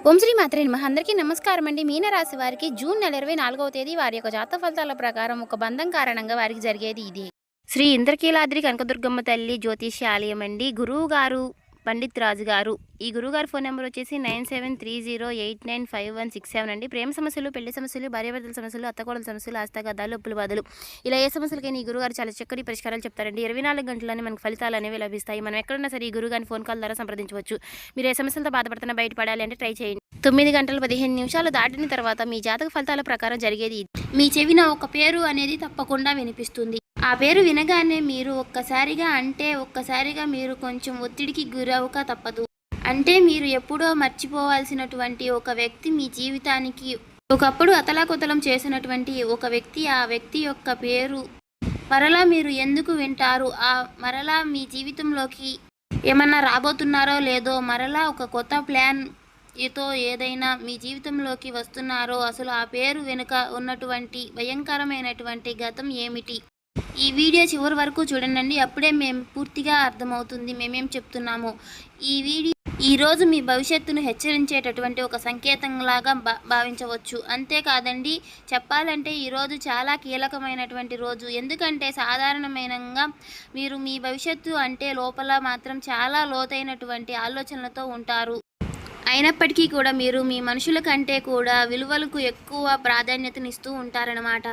ఓం శ్రీ మాత్రే నమః. అందరికీ నమస్కారం అండి. మీనరాశి వారికి జూన్ నెల 24వ తేదీ వారి యొక్క జాతక ఫలితాల ప్రకారం ఒక బంధం కారణంగా వారికి జరిగేది ఇదే. శ్రీ ఇంద్రకీలాద్రి కనకదుర్గమ్మ తల్లి జ్యోతిష్య ఆలయం అండి. గురువు గారు పండిత్ రాజు గారు. ఈ గురువుగారు ఫోన్ నెంబర్ వచ్చేసి 9730895167 అండి. ప్రేమ సమస్యలు, పెళ్లి సమస్యలు, భార్యాభర్తల సమస్యలు, అత్తకోడల సమస్యలు, హస్తగదాలు, అప్పుల బాధలు, ఇలా ఏ సమస్యలకైనా ఈ గురుగారు చాలా చక్కటి పరిష్కారాలు చెప్తారండి. 24 గంటలని మనకు ఫలితాలు అనేవి లభిస్తాయి. మనం ఎక్కడున్నా సరే ఈ గురుగారిని ఫోన్ కాల్ ద్వారా సంప్రదించవచ్చు. మీరు ఏ సమస్యలతో బాధపడుతున్నా బయటపడాలి అంటే ట్రై చేయండి. 9 గంటల 15 నిమిషాలు దాటిన తర్వాత మీ జాతక ఫలితాల ప్రకారం జరిగేది ఇది. మీ చెవిన ఒక పేరు అనేది తప్పకుండా వినిపిస్తుంది. ఆ పేరు వినగానే మీరు ఒక్కసారిగా మీరు కొంచెం ఒత్తిడికి గురవక తప్పదు. అంటే మీరు ఎప్పుడో మర్చిపోవాల్సినటువంటి ఒక వ్యక్తి మీ జీవితానికి ఒకప్పుడు అతలాకుతలం చేసినటువంటి ఒక వ్యక్తి, ఆ వ్యక్తి యొక్క పేరు మరలా మీరు ఎందుకు వింటారు? మరలా మీ జీవితంలోకి ఏమన్నా రాబోతున్నారో లేదో, మరలా ఒక కొత్త ప్లాన్ ఏదైనా మీ జీవితంలోకి వస్తున్నారో, అసలు ఆ పేరు వెనుక ఉన్నటువంటి భయంకరమైనటువంటి గతం ఏమిటి? ఈ వీడియో చివరి వరకు చూడండి. అప్పుడే మేము పూర్తిగా అర్థమవుతుంది మేమేం చెప్తున్నామో. ఈ వీడియో ఈరోజు మీ భవిష్యత్తును హెచ్చరించేటటువంటి ఒక సంకేతంలాగా భావించవచ్చు. అంతేకాదండి, చెప్పాలంటే ఈరోజు చాలా కీలకమైనటువంటి రోజు. ఎందుకంటే సాధారణమైనంగా మీరు మీ భవిష్యత్తు అంటే లోపల మాత్రం చాలా లోతైనటువంటి ఆలోచనలతో ఉంటారు. అయినప్పటికీ కూడా మీరు మీ మనుషుల కంటే కూడా విలువలకు ఎక్కువ ప్రాధాన్యతనిస్తూ ఉంటారన్నమాట.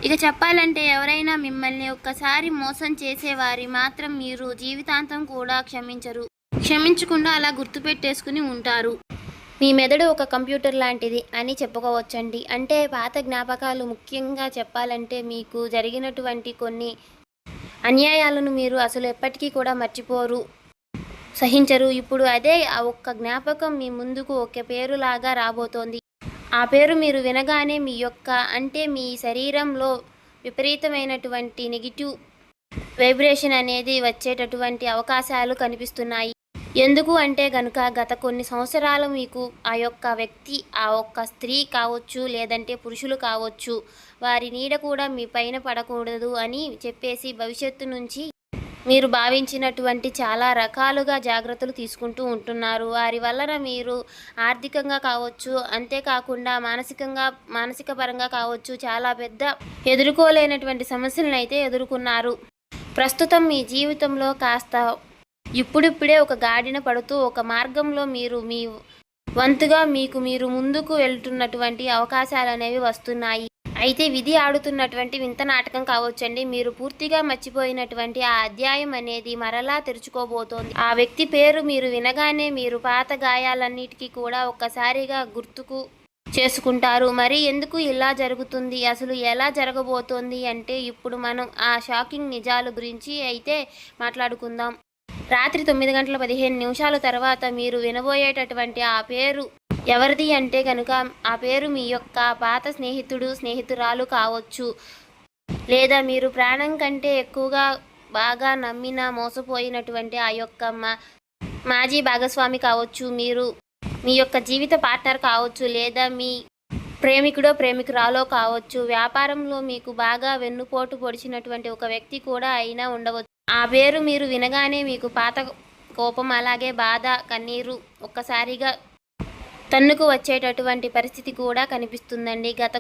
ఇక చెప్పాలంటే ఎవరైనా మిమ్మల్ని ఒక్కసారి మోసం చేసేవారి మాత్రం మీరు జీవితాంతం కూడా క్షమించకుండా అలా గుర్తుపెట్టేసుకుని ఉంటారు. మీ మెదడు ఒక కంప్యూటర్ లాంటిది అని చెప్పుకోవచ్చండి. అంటే పాత జ్ఞాపకాలు, ముఖ్యంగా చెప్పాలంటే మీకు జరిగినటువంటి కొన్ని అన్యాయాలను మీరు అసలు ఎప్పటికీ కూడా మర్చిపోరు, సహించరు. ఇప్పుడు అదే ఆ ఒక్క జ్ఞాపకం మీ ముందుకు ఒక పేరులాగా రాబోతోంది. ఆ పేరు మీరు వినగానే మీ శరీరంలో విపరీతమైనటువంటి నెగిటివ్ వైబ్రేషన్ అనేది వచ్చేటటువంటి అవకాశాలు కనిపిస్తున్నాయి. ఎందుకు అంటే గనుక గత కొన్ని సంవత్సరాలు మీకు ఆ యొక్క వ్యక్తి, ఆ ఒక్క స్త్రీ కావచ్చు, లేదంటే పురుషులు కావచ్చు, వారి నీడ కూడా మీ పైన పడకూడదు అని చెప్పేసి భవిష్యత్తు నుంచి మీరు భావించినటువంటి చాలా రకాలుగా జాగ్రత్తలు తీసుకుంటూ ఉంటున్నారు. వారి వలన మీరు ఆర్థికంగా కావచ్చు, అంతేకాకుండా మానసిక పరంగా కావచ్చు, చాలా పెద్ద ఎదుర్కోలేనటువంటి సమస్యలను అయితే ఎదుర్కొన్నారు. ప్రస్తుతం మీ జీవితంలో కాస్త ఇప్పుడిప్పుడే ఒక గాడిన పడుతూ ఒక మార్గంలో మీరు మీ వంతుగా మీరు ముందుకు వెళ్తున్నటువంటి అవకాశాలు అనేవి వస్తున్నాయి. అయితే విధి ఆడుతున్నటువంటి వింత నాటకం కావచ్చండి. మీరు పూర్తిగా మర్చిపోయినటువంటి ఆ అధ్యాయం అనేది మరలా తెరుచుకోబోతోంది. ఆ వ్యక్తి పేరు మీరు వినగానే మీరు పాత గాయాలన్నిటికీ కూడా ఒక్కసారిగా గుర్తుకు చేసుకుంటారు. మరి ఎందుకు ఇలా జరుగుతుంది, అసలు ఎలా జరగబోతోంది అంటే ఇప్పుడు మనం ఆ షాకింగ్ నిజాల గురించి అయితే మాట్లాడుకుందాం. రాత్రి 9 గంటల 15 నిమిషాల తర్వాత మీరు వినబోయేటటువంటి ఆ పేరు ఎవరిది అంటే కనుక ఆ పేరు మీ యొక్క పాత స్నేహితురాలు కావచ్చు, లేదా మీరు ప్రాణం కంటే ఎక్కువగా బాగా నమ్మిన మోసపోయినటువంటి ఆ యొక్క మాజీ భాగస్వామి కావచ్చు, మీ యొక్క జీవిత పార్ట్నర్ కావచ్చు, లేదా మీ ప్రేమికురాలో కావచ్చు, వ్యాపారంలో మీకు బాగా వెన్నుపోటు పొడిచినటువంటి ఒక వ్యక్తి కూడా అయినా ఉండవచ్చు. ఆ పేరు మీరు వినగానే మీకు పాత కోపం, అలాగే బాధ, కన్నీరు ఒక్కసారిగా తన్నుకు వచ్చేటటువంటి పరిస్థితి కూడా కనిపిస్తుందండి. గత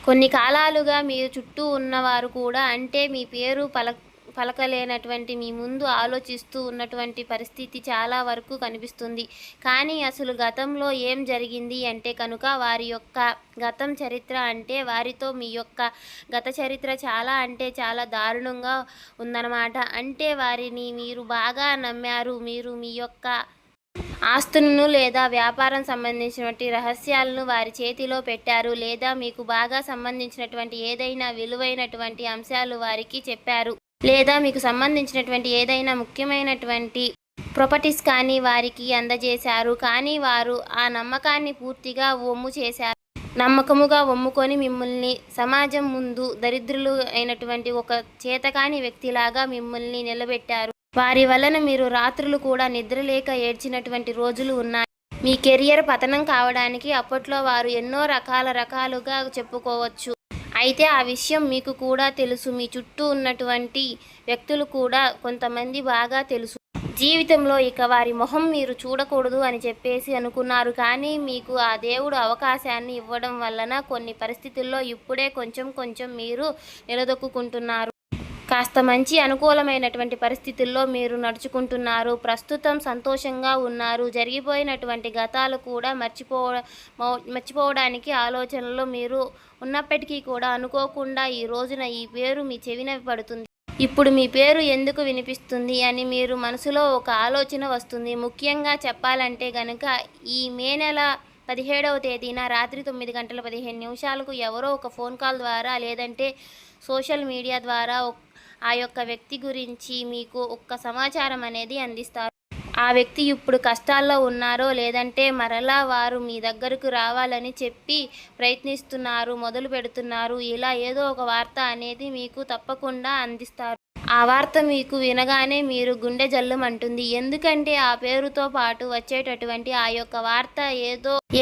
కొన్ని కాలాలుగా మీ చుట్టూ ఉన్నవారు కూడా, అంటే మీ పేరు పలకలేనటువంటి మీ ముందు ఆలోచిస్తూ ఉన్నటువంటి పరిస్థితి చాలా వరకు కనిపిస్తుంది. కానీ అసలు గతంలో ఏం జరిగింది అంటే కనుక వారి యొక్క గతం చరిత్ర, అంటే వారితో మీ యొక్క గత చరిత్ర చాలా అంటే చాలా దారుణంగా ఉందన్నమాట. అంటే వారిని మీరు బాగా నమ్మారు. మీరు మీ యొక్క ఆస్తులను లేదా వ్యాపారం సంబంధించినటువంటి రహస్యాలను వారి చేతిలో పెట్టారు, లేదా మీకు బాగా సంబంధించినటువంటి ఏదైనా విలువైనటువంటి అంశాలు వారికి చెప్పారు, లేదా మీకు సంబంధించినటువంటి ఏదైనా ముఖ్యమైనటువంటి ప్రాపర్టీస్ కానీ వారికి అందజేశారు. కానీ వారు ఆ నమ్మకాన్ని పూర్తిగా నమ్మకముగా ఒమ్ముకొని మిమ్మల్ని సమాజం ముందు దరిద్రులు అయినటువంటి ఒక చేతకాని వ్యక్తిలాగా మిమ్మల్ని నిలబెట్టారు. వారి వలన మీరు రాత్రులు కూడా నిద్రలేక ఏడ్చినటువంటి రోజులు ఉన్నాయి. మీ కెరియర్ పతనం కావడానికి అప్పట్లో వారు ఎన్నో రకాలుగా చెప్పుకోవచ్చు. అయితే ఆ విషయం మీకు కూడా తెలుసు. మీ చుట్టూ ఉన్నటువంటి వ్యక్తులు కూడా కొంతమంది బాగా తెలుసు. జీవితంలో ఇక వారి మొహం మీరు చూడకూడదు అని చెప్పేసి అనుకున్నారు. కానీ మీకు ఆ దేవుడు అవకాశాన్ని ఇవ్వడం వలన కొన్ని పరిస్థితుల్లో ఇప్పుడే కొంచెం కొంచెం మీరు నిలదొక్కుకుంటున్నారు. కాస్త మంచి అనుకూలమైనటువంటి పరిస్థితుల్లో మీరు నడుచుకుంటున్నారు. ప్రస్తుతం సంతోషంగా ఉన్నారు. జరిగిపోయినటువంటి గతాలు కూడా మర్చిపోవడానికి ఆలోచనలో మీరు ఉన్నప్పటికీ కూడా అనుకోకుండా ఈ రోజున ఈ పేరు మీ చెవిన పడుతుంది. ఇప్పుడు మీ పేరు ఎందుకు వినిపిస్తుంది అని మీరు మనసులో ఒక ఆలోచన వస్తుంది. ముఖ్యంగా చెప్పాలంటే గనక ఈ మే నెల 17వ తేదీన రాత్రి 9:15 ఎవరో ఒక ఫోన్ కాల్ ద్వారా లేదంటే సోషల్ మీడియా ద్వారా ఆ యొక్క వ్యక్తి గురించి మీకు ఒక్క సమాచారం అనేది అందిస్తారు. ఆ వ్యక్తి ఇప్పుడు కష్టాల్లో ఉన్నారో లేదంటే మరలా వారు మీ దగ్గరకు రావాలని చెప్పి ప్రయత్నిస్తున్నారు, మొదలు పెడుతున్నారు. ఇలా ఏదో ఒక వార్త అనేది మీకు తప్పకుండా అందిస్తారు. ఆ వార్త మీకు వినగానే మీరు గుండె జల్లుమంటుంది. ఎందుకంటే ఆ పేరుతో పాటు వచ్చేటటువంటి ఆ యొక్క వార్త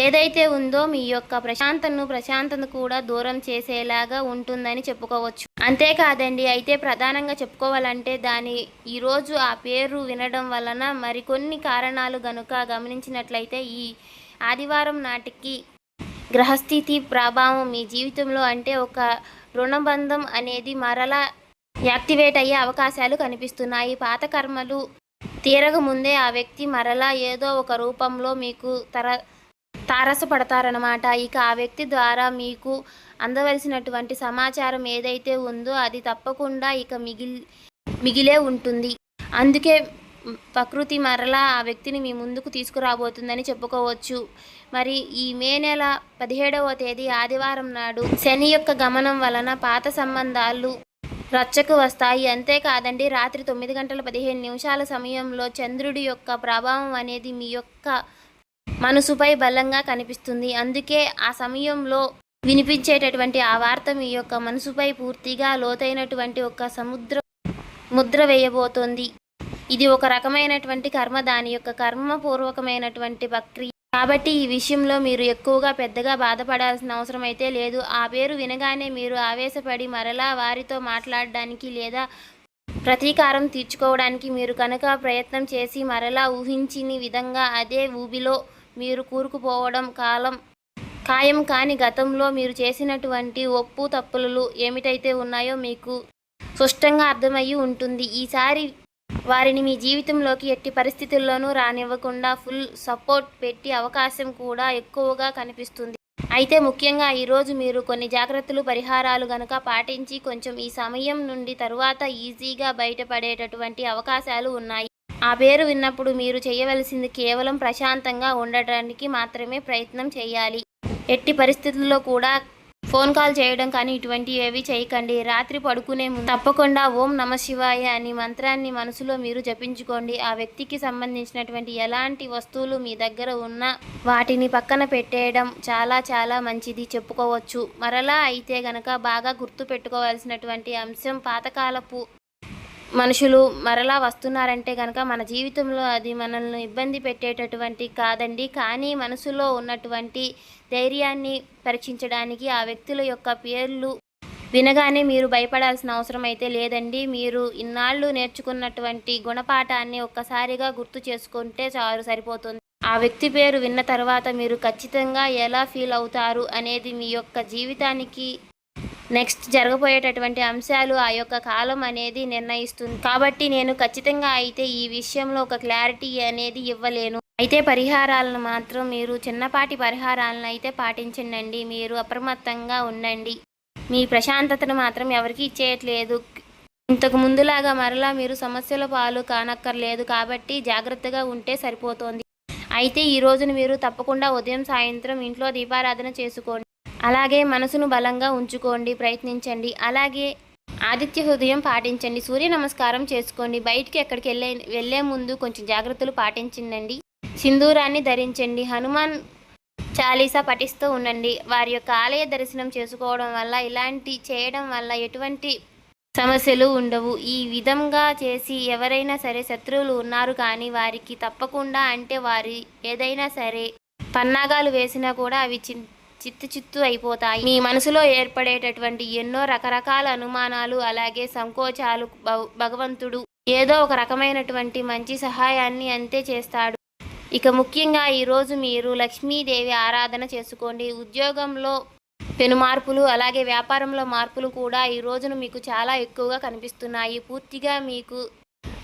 ఏదైతే ఉందో మీ యొక్క ప్రశాంతతను కూడా దూరం చేసేలాగా ఉంటుందని చెప్పుకోవచ్చు. అంతేకాదండి, అయితే ప్రధానంగా చెప్పుకోవాలంటే ఈరోజు ఆ పేరు వినడం వలన మరికొన్ని కారణాలు గనుక గమనించినట్లయితే ఈ ఆదివారం నాటికి గ్రహస్థితి ప్రభావం మీ జీవితంలో అంటే ఒక రుణబంధం అనేది మరలా యాక్టివేట్ అయ్యే అవకాశాలు కనిపిస్తున్నాయి. పాత కర్మలు తీరకముందే ఆ వ్యక్తి మరలా ఏదో ఒక రూపంలో మీకు తారసపడతారనమాట. ఇక ఆ వ్యక్తి ద్వారా మీకు అందవలసినటువంటి సమాచారం ఏదైతే ఉందో అది తప్పకుండా ఇక మిగిలే ఉంటుంది. అందుకే ప్రకృతి మరలా ఆ వ్యక్తిని మీ ముందుకు తీసుకురాబోతుందని చెప్పుకోవచ్చు. మరి ఈ మే నెల 17వ తేదీ ఆదివారం నాడు శని యొక్క గమనం వలన పాత సంబంధాలు రచ్చకు వస్తాయి. అంతేకాదండి, రాత్రి 9:15 సమయంలో చంద్రుడి యొక్క ప్రభావం అనేది మీ యొక్క మనసుపై బలంగా కనిపిస్తుంది. అందుకే ఆ సమయంలో వినిపించేటటువంటి ఆ వార్త మీ యొక్క మనసుపై పూర్తిగా లోతైనటువంటి ఒక ముద్ర వేయబోతోంది. ఇది ఒక రకమైనటువంటి కర్మ, దాని యొక్క కర్మపూర్వకమైనటువంటి ప్రక్రియ. కాబట్టి ఈ విషయంలో మీరు ఎక్కువగా పెద్దగా బాధపడాల్సిన అవసరం అయితే లేదు. ఆ పేరు వినగానే మీరు ఆవేశపడి మరలా వారితో మాట్లాడడానికి లేదా ప్రతీకారం తీర్చుకోవడానికి మీరు కనుక ప్రయత్నం చేసి మరలా ఊహించని విధంగా అదే ఊబిలో మీరు కూరుకుపోవడం ఖాయం. కాని గతంలో మీరు చేసినటువంటి ఒప్పు తప్పులు ఏమిటైతే ఉన్నాయో మీకు స్పష్టంగా అర్థమయ్యి ఉంటుంది. ఈసారి వారిని మీ జీవితంలోకి ఎట్టి పరిస్థితుల్లోనూ రానివ్వకుండా ఫుల్ సపోర్ట్ పెట్టే అవకాశం కూడా ఎక్కువగా కనిపిస్తుంది. అయితే ముఖ్యంగా ఈరోజు మీరు కొన్ని జాగ్రత్తలు, పరిహారాలు గనక పాటించి కొంచెం ఈ సమయం నుండి తరువాత ఈజీగా బయటపడేటటువంటి అవకాశాలు ఉన్నాయి. ఆ పేరు విన్నప్పుడు మీరు చేయవలసింది కేవలం ప్రశాంతంగా ఉండటానికి మాత్రమే ప్రయత్నం చేయాలి. ఎట్టి పరిస్థితుల్లో కూడా ఫోన్ కాల్ చేయడం కానీ ఇటువంటివి ఏవి చేయకండి. రాత్రి పడుకునే ముందు తప్పకుండా ఓం నమఃశివాయ అని మంత్రాన్ని మనసులో మీరు జపించుకోండి. ఆ వ్యక్తికి సంబంధించినటువంటి ఎలాంటి వస్తువులు మీ దగ్గర ఉన్నా వాటిని పక్కన పెట్టేయడం చాలా చాలా మంచిది చెప్పుకోవచ్చు. మరలా అయితే గనక బాగా గుర్తు పెట్టుకోవాల్సినటువంటి అంశం, పాతకాలపు మనుషులు మరలా వస్తున్నారంటే కనుక మన జీవితంలో అది మనల్ని ఇబ్బంది పెట్టేటటువంటి కాదండి. కానీ మనసులో ఉన్నటువంటి ధైర్యాన్ని పరీక్షించడానికి ఆ వ్యక్తుల యొక్క పేర్లు వినగానే మీరు భయపడాల్సిన అవసరం అయితే లేదండి. మీరు ఇన్నాళ్ళు నేర్చుకున్నటువంటి గుణపాఠాన్ని ఒక్కసారిగా గుర్తు చేసుకుంటే సరిపోతుంది. ఆ వ్యక్తి పేరు విన్న తర్వాత మీరు ఖచ్చితంగా ఎలా ఫీల్ అవుతారు అనేది మీ యొక్క జీవితానికి నెక్స్ట్ జరగబోయేటటువంటి అంశాలు ఆ యొక్క కాలం అనేది నిర్ణయిస్తుంది. కాబట్టి నేను ఖచ్చితంగా అయితే ఈ విషయంలో ఒక క్లారిటీ అనేది ఇవ్వలేను. అయితే పరిహారాలను మాత్రం మీరు చిన్నపాటి పరిహారాలను అయితే పాటించండి. మీరు అప్రమత్తంగా ఉండండి. మీ ప్రశాంతతను మాత్రం ఎవరికి ఇచ్చేయట్లేదు. ఇంతకు ముందులాగా మరలా మీరు సమస్యల పాలు కానక్కర్లేదు. కాబట్టి జాగ్రత్తగా ఉంటే సరిపోతోంది. అయితే ఈ రోజున మీరు తప్పకుండా ఉదయం సాయంత్రం ఇంట్లో దీపారాధన చేసుకోండి. అలాగే మనసును బలంగా ఉంచుకోండి, ప్రయత్నించండి. అలాగే ఆదిత్య హృదయం పాటించండి, సూర్య నమస్కారం చేసుకోండి. బయటికి ఎక్కడికి వెళ్ళే ముందు కొంచెం జాగ్రత్తలు పాటించండి. సింధూరాన్ని ధరించండి. హనుమాన్ చాలీసా పఠిస్తూ ఉండండి. వారి యొక్క ఆలయ దర్శనం చేసుకోవడం వల్ల, ఇలాంటి చేయడం వల్ల ఎటువంటి సమస్యలు ఉండవు. ఈ విధంగా చేసి ఎవరైనా సరే శత్రువులు ఉన్నారు కానీ వారికి తప్పకుండా, అంటే వారి ఏదైనా సరే పన్నాగాలు వేసినా కూడా అవి చిత్తు అయిపోతాయి. మీ మనసులో ఏర్పడేటటువంటి ఎన్నో రకరకాల అనుమానాలు, అలాగే సంకోచాలు భగవంతుడు ఏదో ఒక రకమైనటువంటి మంచి సహాయాన్ని అంతే చేస్తాడు. ఇక ముఖ్యంగా ఈరోజు మీరు లక్ష్మీదేవి ఆరాధన చేసుకోండి. ఉద్యోగంలో పెను మార్పులు, అలాగే వ్యాపారంలో మార్పులు కూడా ఈ రోజున మీకు చాలా ఎక్కువగా కనిపిస్తున్నాయి. పూర్తిగా మీకు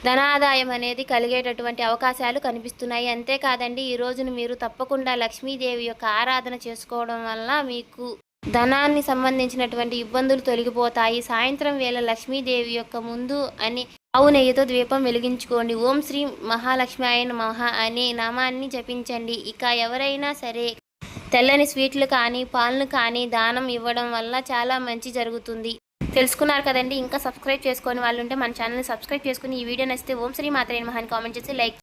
ధనాదాయం అనేది కలిగేటటువంటి అవకాశాలు కనిపిస్తున్నాయి. అంతేకాదండి, ఈ రోజున మీరు తప్పకుండా లక్ష్మీదేవి యొక్క ఆరాధన చేసుకోవడం వల్ల మీకు ధనాన్ని సంబంధించినటువంటి ఇబ్బందులు తొలగిపోతాయి. సాయంత్రం వేళ లక్ష్మీదేవి యొక్క ముందు అని ఆవు నెయ్యితో దీపం వెలిగించుకోండి. ఓం శ్రీ మహాలక్ష్మి నమః అనే నామాన్ని జపించండి. ఇక ఎవరైనా సరే తెల్లని స్వీట్లు కానీ పాలను కానీ దానం ఇవ్వడం వల్ల చాలా మంచి జరుగుతుంది. తెలుసుకున్నారు కదండి. ఇంకా సబ్స్క్రైబ్ చేసుకొని వాళ్ళు ఉంటే మన ఛానల్ని సబ్స్క్రైబ్ చేసుకుని ఈ వీడియో నచ్చితే ఓం శ్రీ మాత్రే నమః అని కామెంట్ చేసి లైక్